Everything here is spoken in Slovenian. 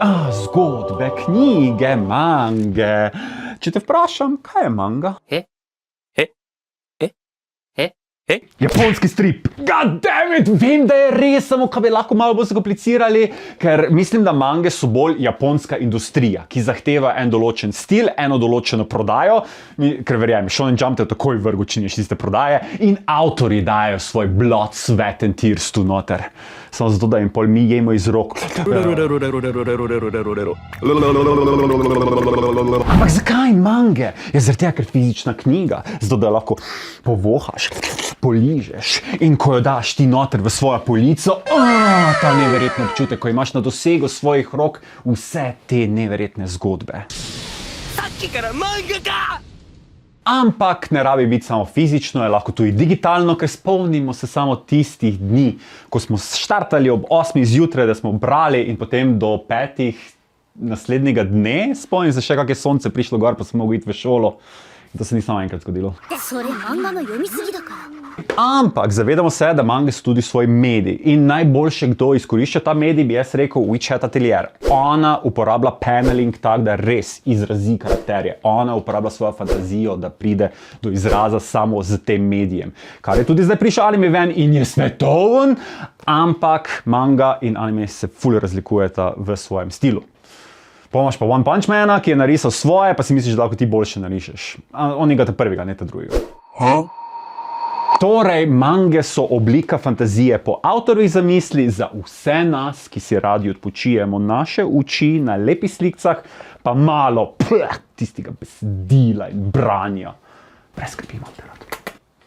Zgodbe, knjige, mange. Če te vprašam, kaj je manga? Japonski strip. Goddammit, vem, da je res, samo kaj bi lahko malo bolj zakomplicirali, ker mislim, da mange so bolj japonska industrija, ki zahteva en določen stil, eno določeno prodajo, ker verjamem, Shonen Jump te takoj vrgu, če nimaš tiste prodaje, in avtorji dajo svoj blood, sweat and tears tu noter. Samo zato, da jim pol mi jemo iz rok. Ampak zakaj mange? Je zaradi tega, ker fizična knjiga, zato da jo lahko povohaš, poližeš in ko jo daš ti noter v svojo polico, ta neverjetno občutek, ko imaš na dosegu svojih rok vse te neverjetne zgodbe. Ampak ne rabi biti samo fizično, je lahko tudi digitalno, ker spomnimo se samo tistih dni, ko smo štartali ob 8 zjutraj, da smo brali in potem do 5 naslednjega dne, spomnim se še, kak je sonce prišlo gor, pa smo mogli iti v šolo. To se ni samo enkrat zgodilo. Ampak zavedamo se, da mange so tudi svoj medij in najboljše, kdo izkorišča ta medij, bi jaz rekel WeChat Atelier. Ona uporablja paneling tak, da res izrazi karakterje. Ona uporablja svojo fantazijo, da pride do izraza samo z tem medijem. Kar je tudi zdaj prišel anime ven in je svetoven, ampak manga in anime se ful razlikujeta v svojem stilu. Pomaš pa One Punch Mana, ki je narisal svoje, pa si misliš, da lahko ti boljše narišeš. On je ga te prvega, ne te drugega. Torej, mange so oblika fantazije po avtorjih zamisli za vse nas, ki si radi odpočijemo naše oči na lepih slikcah, pa malo tistega besedila in branja. Brez skrbi, imam te rad.